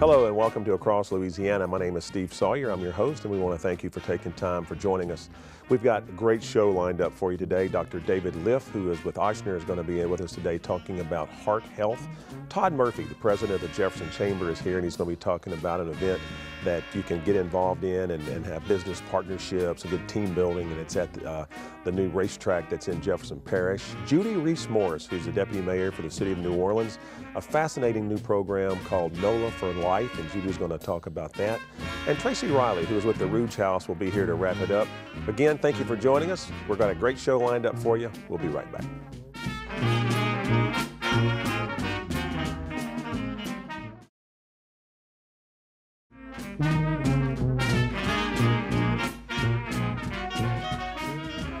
Hello and welcome to Across Louisiana. My name is Steve Sawyer. I'm your host, and we want to thank you for taking time for joining us. We've got a great show lined up for you today. Dr. David Liff, who is with Ochsner, is going to be with us today talking about heart health. Todd Murphy, the president of the Jefferson Chamber, is here, and he's going to be talking about an event that you can get involved in and have business partnerships and good team building, and it's at the new racetrack that's in Jefferson Parish. Judy Reese Morse, who's the deputy mayor for the city of New Orleans, a fascinating new program called NOLA for Life, and Judy's going to talk about that. And Tracy Riley, who is with the Rouge House, will be here to wrap it up. Again, thank you for joining us. We've got a great show lined up for you. We'll be right back.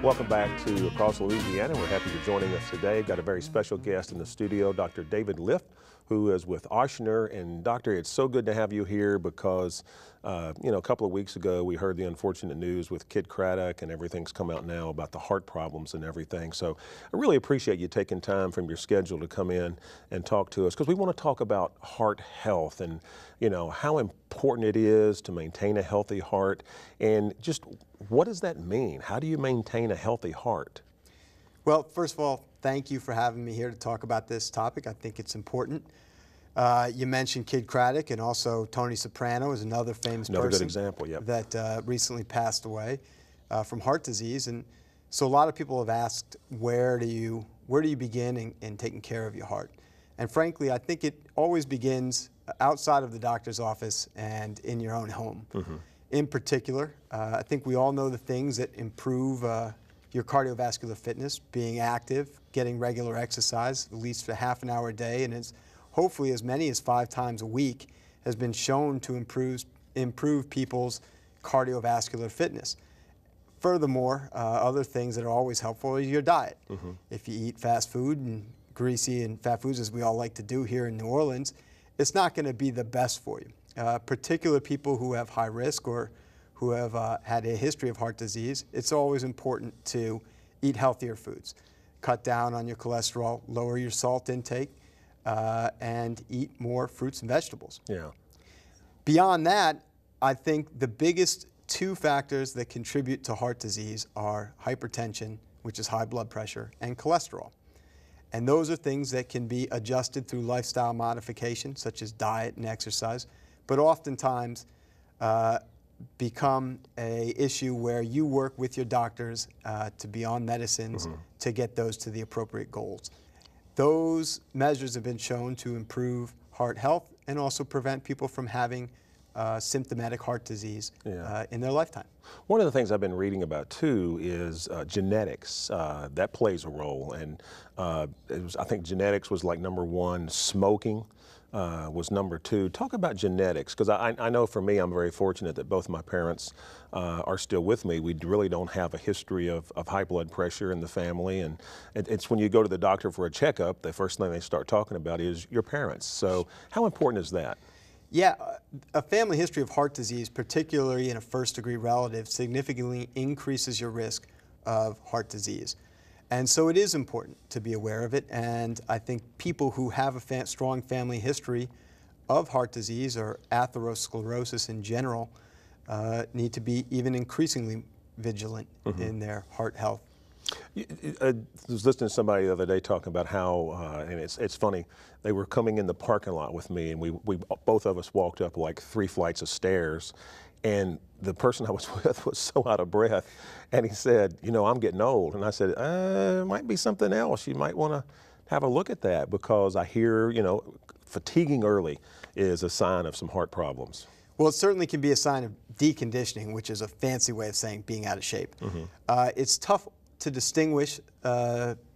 Welcome back to Across Louisiana. We're happy you're joining us today. Got a very special guest in the studio, Dr. David Liff, who is with Ochsner. And Doctor, it's so good to have you here because, a couple of weeks ago we heard the unfortunate news with Kid Craddock, and everything's come out now about the heart problems and everything. So I really appreciate you taking time from your schedule to come in and talk to us, because we want to talk about heart health and, how important it is to maintain a healthy heart, and just what does that mean? How do you maintain a healthy heart? Well, first of all, thank you for having me here to talk about this topic. I think it's important. You mentioned Kid Craddock, and also Tony Soprano is another famous person. Good example, yep. That recently passed away from heart disease. And so a lot of people have asked, where do you begin in taking care of your heart? And frankly, I think it always begins outside of the doctor's office and in your own home. Mm-hmm. In particular, I think we all know the things that improve your cardiovascular fitness: being active, getting regular exercise, at least for half an hour a day, and it's hopefully as many as 5 times a week, has been shown to improve people's cardiovascular fitness. Furthermore, other things that are always helpful is your diet. Mm-hmm. If you eat fast food and greasy and fat foods, as we all like to do here in New Orleans, it's not going to be the best for you. Particular people who have high risk or who have had a history of heart disease, it's always important to eat healthier foods. Cut down on your cholesterol, lower your salt intake, and eat more fruits and vegetables. Yeah. Beyond that, I think the biggest 2 factors that contribute to heart disease are hypertension, which is high blood pressure, and cholesterol. And those are things that can be adjusted through lifestyle modification, such as diet and exercise, but oftentimes become an issue where you work with your doctors to be on medicines to get those to the appropriate goals. Those measures have been shown to improve heart health and also prevent people from having symptomatic heart disease in their lifetime. One of the things I've been reading about too is genetics. That plays a role, and I think genetics was like number 1. Smoking was number 2. Talk about genetics, because I know for me, I'm very fortunate that both my parents are still with me. We really don't have a history of high blood pressure in the family, and it's when you go to the doctor for a checkup, the first thing they start talking about is your parents. So how important is that? Yeah, a family history of heart disease, particularly in a first-degree relative, significantly increases your risk of heart disease. And so it is important to be aware of it, and I think people who have a strong family history of heart disease or atherosclerosis in general need to be even increasingly vigilant in their heart health. I was listening to somebody the other day talking about how, and it's funny, they were coming in the parking lot with me, and we both of us walked up like 3 flights of stairs, and the person I was with was so out of breath, and he said, I'm getting old. And I said, it might be something else. You might want to have a look at that, because I hear, fatiguing early is a sign of some heart problems. Well, it certainly can be a sign of deconditioning, which is a fancy way of saying being out of shape. It's tough to distinguish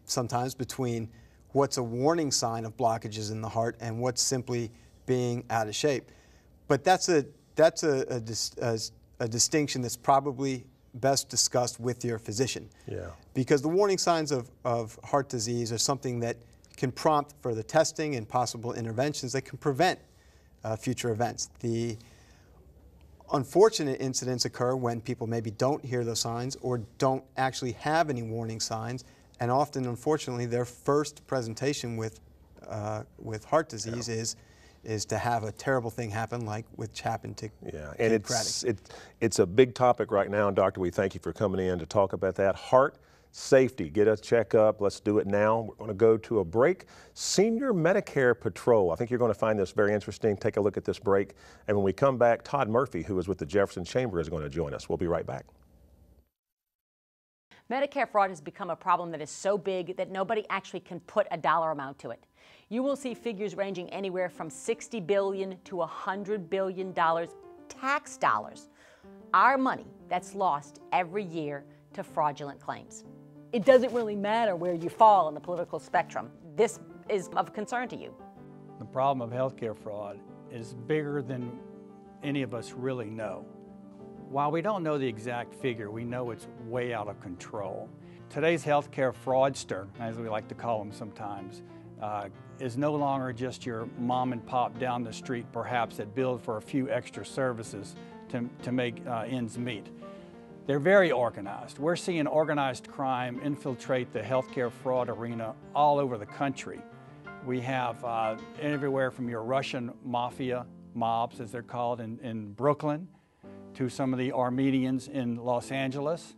sometimes between what's a warning sign of blockages in the heart and what's simply being out of shape. But that's a distinction that's probably best discussed with your physician. Yeah. Because the warning signs of heart disease are something that can prompt further testing and possible interventions that can prevent future events. The unfortunate incidents occur when people maybe don't hear those signs or don't actually have any warning signs, and often, unfortunately, their first presentation with heart disease is to have a terrible thing happen like which happened to and it's a big topic right now, Doctor. We thank you for coming in to talk about that. Heart safety, get a checkup. Let's do it now. We're going to go to a break. Senior Medicare Patrol. I think you're going to find this very interesting. Take a look at this break. And when we come back, Todd Murphy, who is with the Jefferson Chamber, is going to join us. We'll be right back. Medicare fraud has become a problem that is so big that nobody actually can put a dollar amount to it. You will see figures ranging anywhere from $60 billion to $100 billion tax dollars, our money that's lost every year to fraudulent claims. It doesn't really matter where you fall on the political spectrum. This is of concern to you. The problem of healthcare fraud is bigger than any of us really know. While we don't know the exact figure, we know it's way out of control. Today's healthcare fraudster, as we like to call them sometimes, is no longer just your mom and pop down the street, perhaps, that billed for a few extra services to make ends meet. They're very organized. We're seeing organized crime infiltrate the healthcare fraud arena all over the country. We have everywhere from your Russian mafia mobs, as they're called, in Brooklyn, to some of the Armenians in Los Angeles,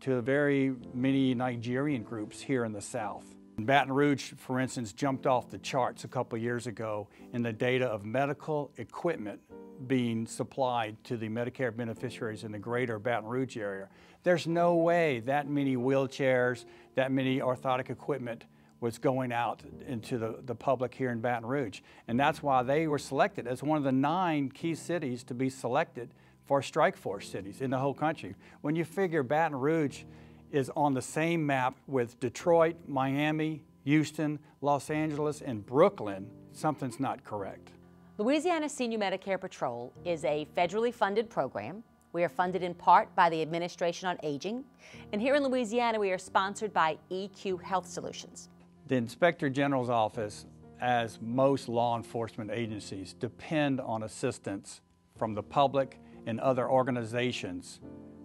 to very many Nigerian groups here in the South. Baton Rouge, for instance, jumped off the charts a couple years ago in the data of medical equipment being supplied to the Medicare beneficiaries in the greater Baton Rouge area. There's no way that many wheelchairs, that many orthotic equipment was going out into the public here in Baton Rouge. And that's why they were selected as one of the 9 key cities to be selected for strike force cities in the whole country. When you figure Baton Rouge is on the same map with Detroit, Miami, Houston, Los Angeles, and Brooklyn, something's not correct. Louisiana Senior Medicare Patrol is a federally funded program. We are funded in part by the Administration on Aging. And here in Louisiana, we are sponsored by EQ Health Solutions. The Inspector General's office, as most law enforcement agencies, depend on assistance from the public and other organizations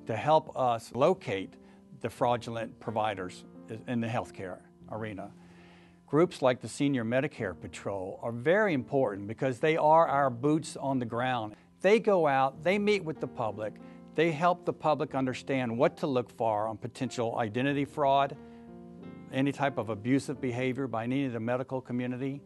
to help us locate the fraudulent providers in the healthcare arena. Groups like the Senior Medicare Patrol are very important because they are our boots on the ground. They go out, they meet with the public, they help the public understand what to look for on potential identity fraud, any type of abusive behavior by any of the medical community.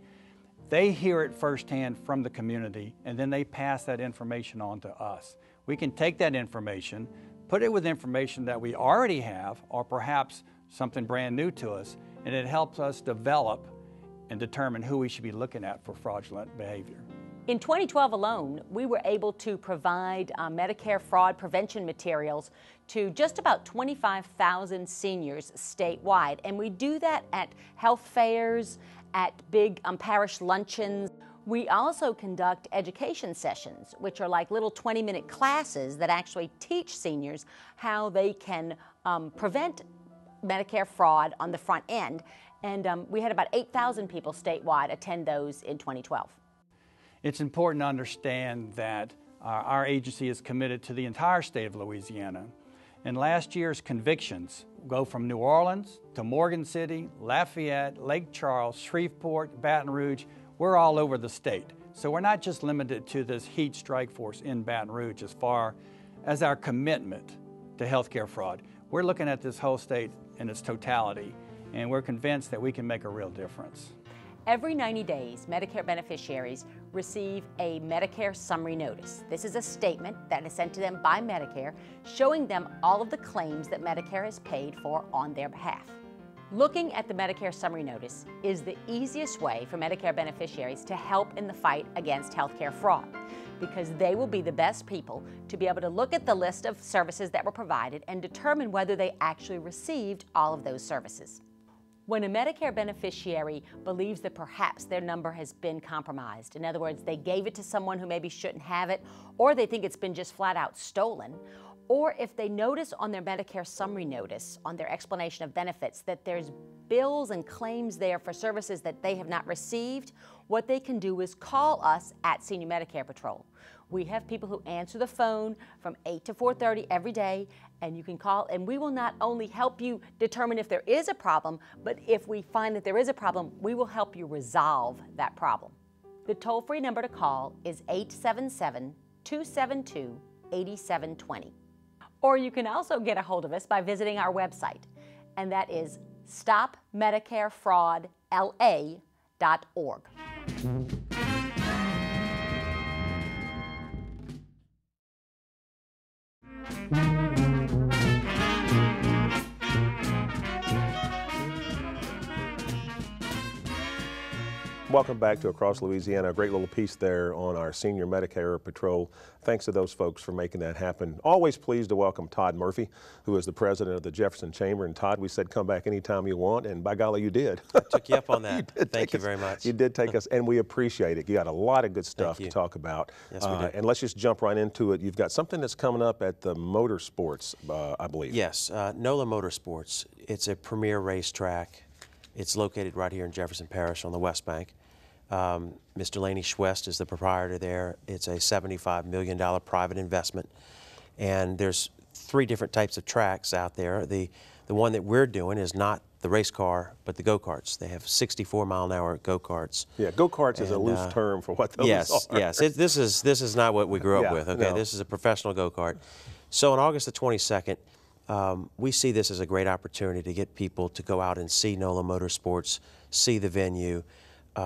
They hear it firsthand from the community, and then they pass that information on to us. We can take that information, put it with information that we already have, or perhaps something brand new to us, and it helps us develop and determine who we should be looking at for fraudulent behavior. In 2012 alone, we were able to provide Medicare fraud prevention materials to just about 25,000 seniors statewide. And we do that at health fairs, at big parish luncheons. We also conduct education sessions, which are like little 20-minute classes that actually teach seniors how they can prevent Medicare fraud on the front end. And we had about 8,000 people statewide attend those in 2012. It's important to understand that our agency is committed to the entire state of Louisiana. And last year's convictions go from New Orleans to Morgan City, Lafayette, Lake Charles, Shreveport, Baton Rouge. We're all over the state. So we're not just limited to this heat strike force in Baton Rouge as far as our commitment to healthcare fraud. We're looking at this whole state in its totality, and we're convinced that we can make a real difference. Every 90 days, Medicare beneficiaries receive a Medicare summary notice. This is a statement that is sent to them by Medicare, showing them all of the claims that Medicare has paid for on their behalf. Looking at the Medicare summary notice is the easiest way for Medicare beneficiaries to help in the fight against healthcare fraud, because they will be the best people to be able to look at the list of services that were provided and determine whether they actually received all of those services. When a Medicare beneficiary believes that perhaps their number has been compromised, in other words, they gave it to someone who maybe shouldn't have it, or they think it's been just flat out stolen, or if they notice on their Medicare summary notice, on their explanation of benefits, that there's bills and claims there for services that they have not received, what they can do is call us at Senior Medicare Patrol. We have people who answer the phone from 8 to 4:30 every day, and you can call, and we will not only help you determine if there is a problem, but if we find that there is a problem, we will help you resolve that problem. The toll-free number to call is 877-272-8720. Or you can also get a hold of us by visiting our website, and that is stopmedicarefraudla.org. Welcome back to Across Louisiana. A great little piece there on our Senior Medicare Patrol. Thanks to those folks for making that happen. Always pleased to welcome Todd Murphy, who is the president of the Jefferson Chamber. And Todd, we said come back anytime you want, and by golly, you did. I took you up on that. Thank you very much. You did take us, and we appreciate it. You got a lot of good stuff to talk about. Yes, we do. And let's just jump right into it. You've got something that's coming up at the Motorsports, I believe. Yes, NOLA Motorsports. It's a premier racetrack. It's located right here in Jefferson Parish on the West Bank. Mr. Laney Schwest is the proprietor there. It's a $75 million private investment. And there's 3 different types of tracks out there. The one that we're doing is not the race car, but the go-karts. They have 64-mile-an-hour go-karts. Yeah, go-karts is a loose term for what those are. Yes. This is not what we grew up with, okay? No. This is a professional go-kart. So on August the 22nd, we see this as a great opportunity to get people to go out and see NOLA Motorsports, see the venue,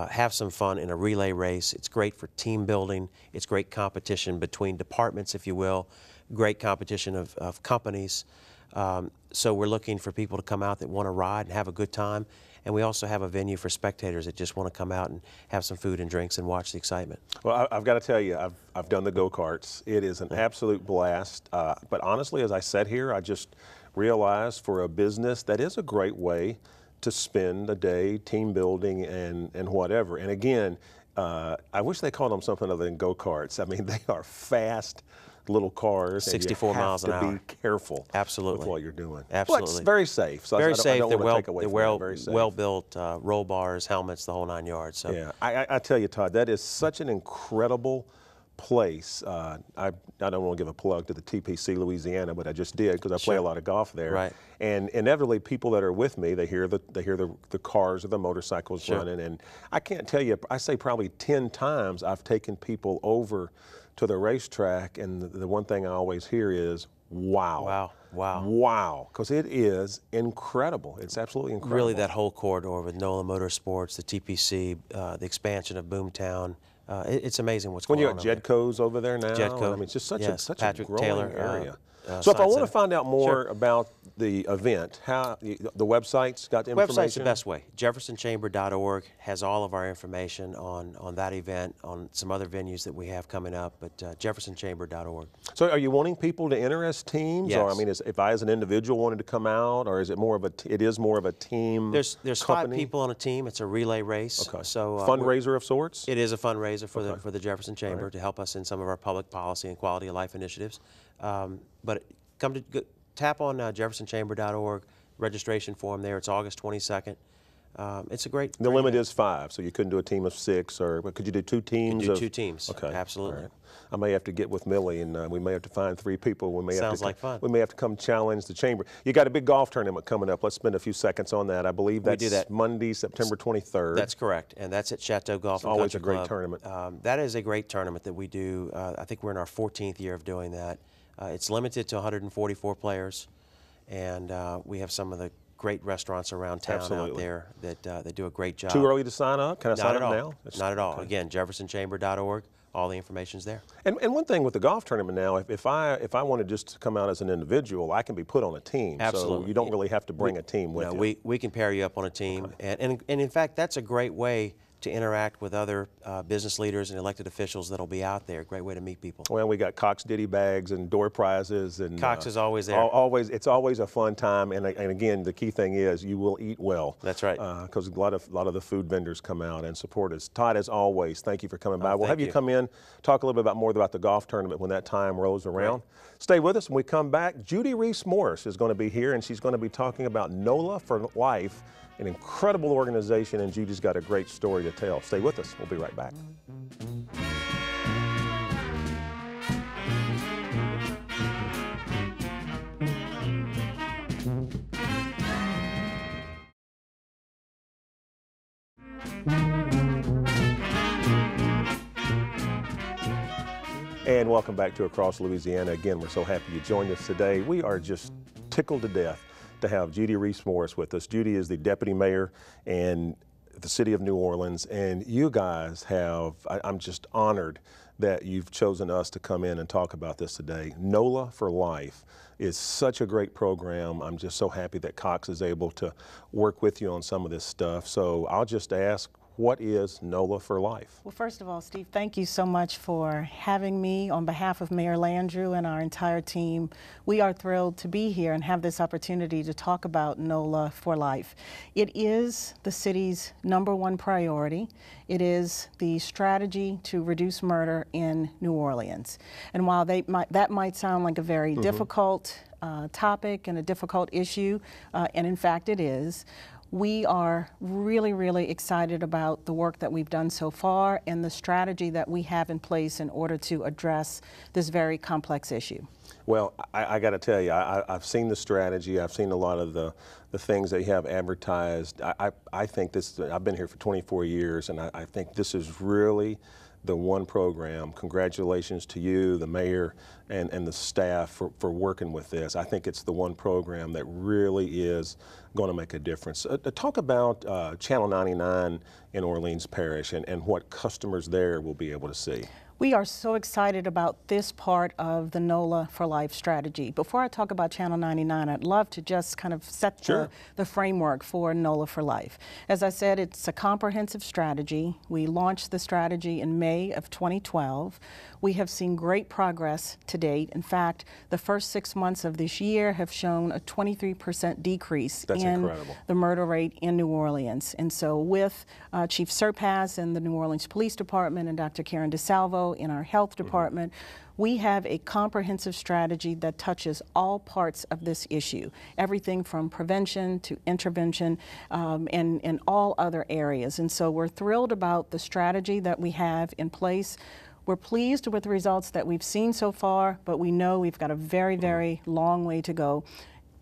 have some fun in a relay race. It's great for team building. It's great competition between departments, if you will, great competition of companies. So we're looking for people to come out that want to ride and have a good time. And we also have a venue for spectators that just want to come out and have some food and drinks and watch the excitement. Well, I've got to tell you, I've done the go-karts. It is an absolute blast. But honestly, as I sat here, I just realized for a business that is a great way to spend a day team building and whatever. And again, I wish they called them something other than go-karts. I mean, they are fast little cars. 64 miles an hour. You have to be careful Absolutely. with what you're doing. Absolutely. But it's very safe. So very I safe. don't They're want to take away from that. Very safe. well-built roll bars, helmets, the whole 9 yards. So. Yeah, I tell you, Todd, that is such an incredible place. I don't want to give a plug to the TPC Louisiana, but I just did because I play a lot of golf there. Right. And inevitably, people that are with me, they hear the cars or the motorcycles running, and I can't tell you. I say probably 10 times I've taken people over to the racetrack, and the one thing I always hear is, wow. Wow. Wow. Wow. Because it is incredible. It's absolutely incredible. Really, that whole corridor with NOLA Motorsports, the TPC, the expansion of Boomtown. It's amazing what's going on. When you got Jedco's over there now, Jedco. I mean, it's just such a Patrick growing Taylor, area. So if I want to find out more Sure. about the event, how the website's got the information? Website's the best way. JeffersonChamber.org has all of our information on that event, on some other venues that we have coming up, but JeffersonChamber.org. So are you wanting people to enter as teams? Yes. Or I mean, if I as an individual wanted to come out, or is it more of it is more of a team? There's company? 5 people on a team. It's a relay race. Okay. So fundraiser of sorts? It is a fundraiser for the Jefferson Chamber to help us in some of our public policy and quality of life initiatives. But come to tap on JeffersonChamber.org, registration form there. It's August 22nd. It's a great. The limit is 5, so you couldn't do a team of 6, or could you do 2 teams? You could do 2 teams. Okay, Absolutely. All right. I may have to get with Millie, and we may have to find 3 people. We may Sounds have like to fun. We may have to come challenge the chamber. You got a big golf tournament coming up. Let's spend a few seconds on that. I believe that's do that. Monday, September 23rd. That's correct, and that's at Chateau Golf and always Country a great Club. tournament. That is a great tournament that we do. I think we're in our 14th year of doing that. It's limited to 144 players, and we have some of the great restaurants around town out there that do a great job. Too early to sign up? Can I sign up now? Not at all. Again, JeffersonChamber.org. All the information's there. And one thing with the golf tournament now, if I wanted just to come out as an individual, I can be put on a team. Absolutely. So you don't really have to bring a team with you. We can pair you up on a team, and in fact, that's a great way to interact with other business leaders and elected officials that'll be out there. Great way to meet people. Well, we got Cox Diddy bags and door prizes, and Cox is always there. It's always a fun time, and again, the key thing is you will eat well. That's right. Because a lot of the food vendors come out and support us. Todd, as always, thank you for coming by. We'll have you come in, talk a little bit more about the golf tournament when that time rolls around. Right. Stay with us when we come back. Judy Reese Morse is going to be here, and she's going to be talking about NOLA for Life, an incredible organization, and Judy's got a great story to tell. Stay with us. We'll be right back. And welcome back to Across Louisiana. Again, we're so happy you joined us today. We are just tickled to death to have Judy Reese Morse with us. Judy is the Deputy Mayor in the City of New Orleans, and you guys have, I'm just honored that you've chosen us to come in and talk about this today. NOLA for Life is such a great program. I'm just so happy that Cox is able to work with you on some of this stuff. So I'll just ask, what is NOLA for Life? Well, first of all, Steve, thank you so much for having me. On behalf of Mayor Landrieu and our entire team, we are thrilled to be here and have this opportunity to talk about NOLA for Life. It is the city's #1 priority. It is the strategy to reduce murder in New Orleans. And while that might sound like a very difficult topic and a difficult issue, and in fact it is, we are really, really excited about the work that we've done so far and the strategy that we have in place in order to address this very complex issue. Well, I got to tell you, I've seen the strategy. I've seen a lot of the things that you have advertised. I think this, I've been here for 24 years, and I think this is really the one program. Congratulations to you, the mayor, and the staff for working with this. I think it's the one program that really is going to make a difference. Talk about Channel 99 in Orleans Parish and what customers there will be able to see. We are so excited about this part of the NOLA for Life strategy. Before I talk about Channel 99, I'd love to just kind of set the framework for NOLA for Life. As I said, it's a comprehensive strategy. We launched the strategy in May of 2012. We have seen great progress to date. In fact, the first 6 months of this year have shown a 23% decrease in the murder rate in New Orleans. And so with Chief Surpass and the New Orleans Police Department and Dr. Karen DeSalvo in our health department, we have a comprehensive strategy that touches all parts of this issue, everything from prevention to intervention and all other areas. And so we're thrilled about the strategy that we have in place. We're pleased with the results that we've seen so far, but we know we've got a very, very long way to go.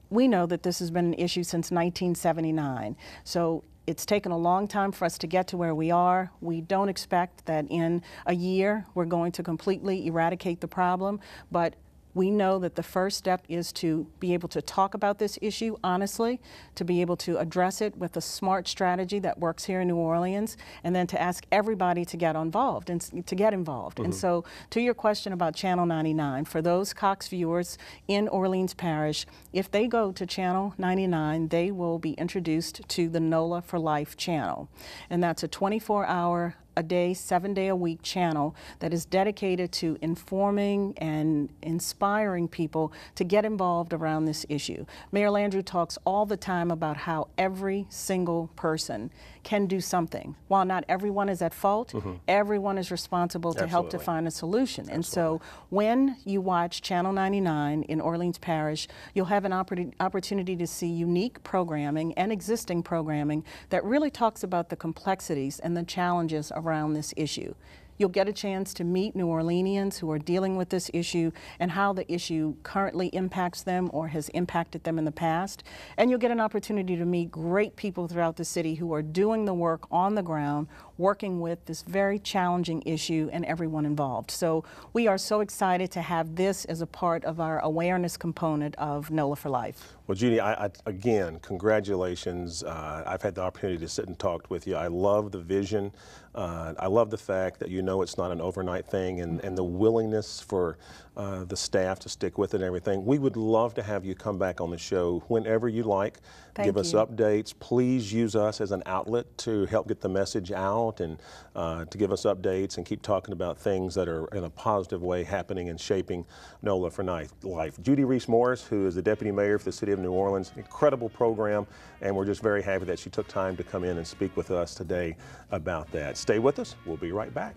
We know that this has been an issue since 1979. So it's taken a long time for us to get to where we are. We don't expect that in a year we're going to completely eradicate the problem, but we know that the first step is to be able to talk about this issue honestly, to be able to address it with a smart strategy that works here in New Orleans, and then to ask everybody to get involved. And so to your question about Channel 99, for those Cox viewers in Orleans Parish, if they go to Channel 99, they will be introduced to the NOLA for Life channel. And that's a 24-hour a day, 7-day-a-week channel that is dedicated to informing and inspiring people to get involved around this issue. Mayor Landrieu talks all the time about how every single person can do something. While not everyone is at fault, everyone is responsible to help to find a solution. And so when you watch Channel 99 in Orleans Parish, you'll have an opportunity to see unique programming and existing programming that really talks about the complexities and the challenges around this issue. You'll get a chance to meet New Orleanians who are dealing with this issue and how the issue currently impacts them or has impacted them in the past. And you'll get an opportunity to meet great people throughout the city who are doing the work on the ground, working with this very challenging issue and everyone involved. So we are so excited to have this as a part of our awareness component of NOLA for Life. Well, Judy, again, congratulations. I've had the opportunity to sit and talk with you. I love the vision. I love the fact that you know it's not an overnight thing and the willingness for the staff to stick with it and everything. We would love to have you come back on the show whenever you like. Give us updates. Please use us as an outlet to help get the message out and to give us updates and keep talking about things that are in a positive way happening and shaping NOLA for Life. Judy Reese Morse, who is the Deputy Mayor for the City of New Orleans, incredible program, and we're just very happy that she took time to come in and speak with us today about that. Stay with us. We'll be right back.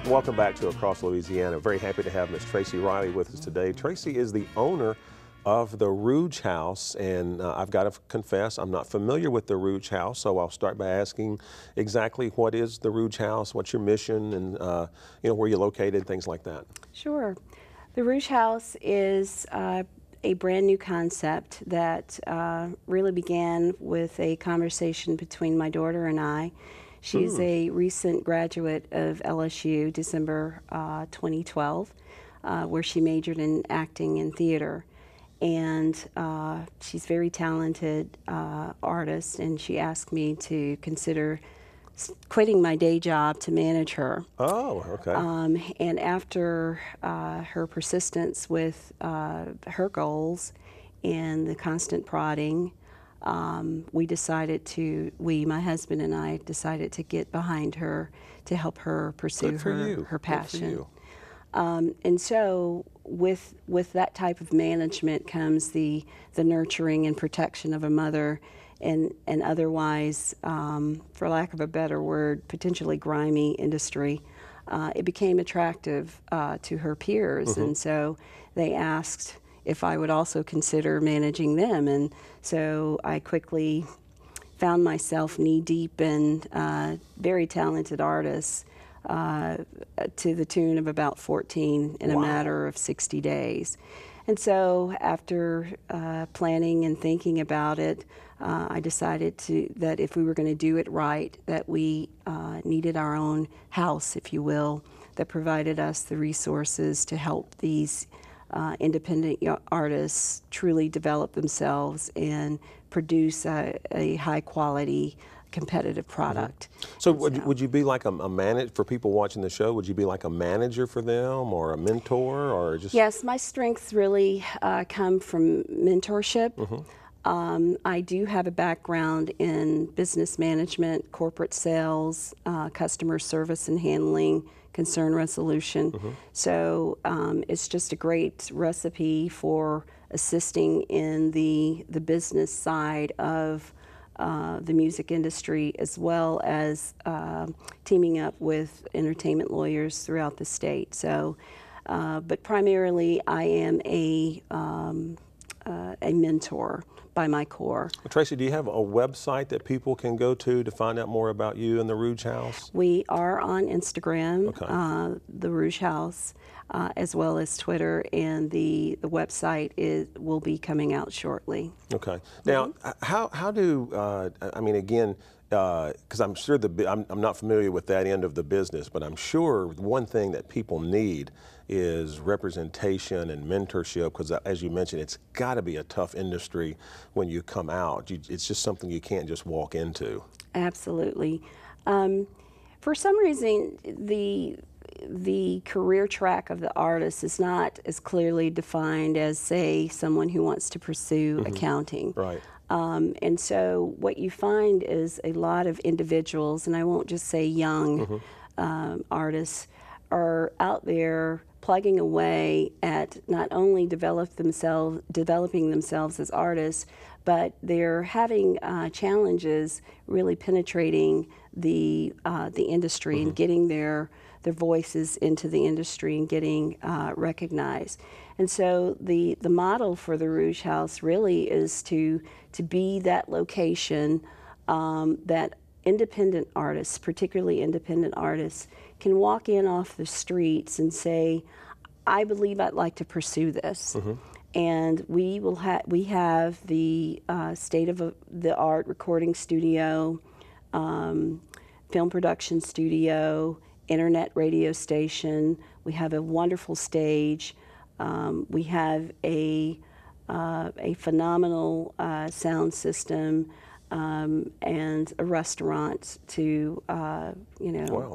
Welcome back to Across Louisiana. Very happy to have Miss Tracy Riley with us today. Tracy is the owner of the Rouge House, and I've got to confess, I'm not familiar with the Rouge House, so I'll start by asking exactly what is the Rouge House, what's your mission, and you know, where you're located, things like that. Sure. The Rouge House is a brand new concept that really began with a conversation between my daughter and I. She's a recent graduate of LSU, December 2012, where she majored in acting and theater. And she's a very talented artist, and she asked me to consider quitting my day job to manage her. Oh, okay. And after her persistence with her goals and the constant prodding, my husband and I decided to get behind her to help her pursue her passion. And so with that type of management comes the nurturing and protection of a mother, and otherwise, for lack of a better word, potentially grimy industry. It became attractive to her peers, and so they asked if I would also consider managing them. And so I quickly found myself knee-deep in very talented artists to the tune of about 14 in a matter of 60 days. And so after planning and thinking about it, I decided that if we were going to do it right, that we needed our own house, if you will, that provided us the resources to help these independent artists truly develop themselves and produce a high-quality, competitive product. So would you be like a manager, for people watching the show, would you be like a manager for them or a mentor, or just? Yes, my strengths really come from mentorship. I do have a background in business management, corporate sales, customer service and handling, concern resolution. So it's just a great recipe for assisting in the business side of the music industry, as well as teaming up with entertainment lawyers throughout the state. So, but primarily I am a mentor by my core. Tracy, do you have a website that people can go to find out more about you and the Rouge House? We are on Instagram, the Rouge House, as well as Twitter, and the website will be coming out shortly. Okay. Now, how do, I mean, again, because I'm sure I'm not familiar with that end of the business, but I'm sure one thing that people need is representation and mentorship, because as you mentioned, it's got to be a tough industry when you come out. It's just something you can't just walk into. Absolutely. For some reason, the career track of the artist is not as clearly defined as, say, someone who wants to pursue accounting. Right. And so what you find is a lot of individuals, and I won't just say young artists, are out there plugging away at not only developing themselves as artists, but they're having challenges really penetrating the industry and getting their voices into the industry and getting recognized. And so the model for the Rouge House really is to be that location that independent artists, particularly independent artists, can walk in off the streets and say, I believe I'd like to pursue this. And we have the state-of-the-art recording studio, film production studio, internet radio station. We have a wonderful stage. We have a phenomenal sound system, and a restaurant to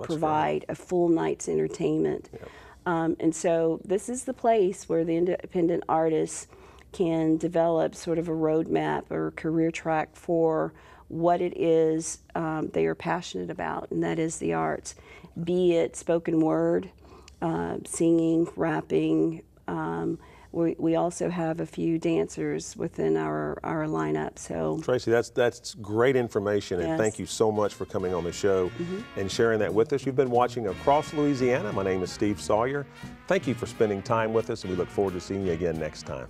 provide a full night's entertainment. And so this is the place where the independent artists can develop sort of a roadmap or a career track for what it is they are passionate about, and that is the arts, be it spoken word, singing, rapping. We also have a few dancers within our lineup. So Tracy, that's great information, and thank you so much for coming on the show and sharing that with us. You've been watching Across Louisiana. My name is Steve Sawyer. Thank you for spending time with us, and we look forward to seeing you again next time.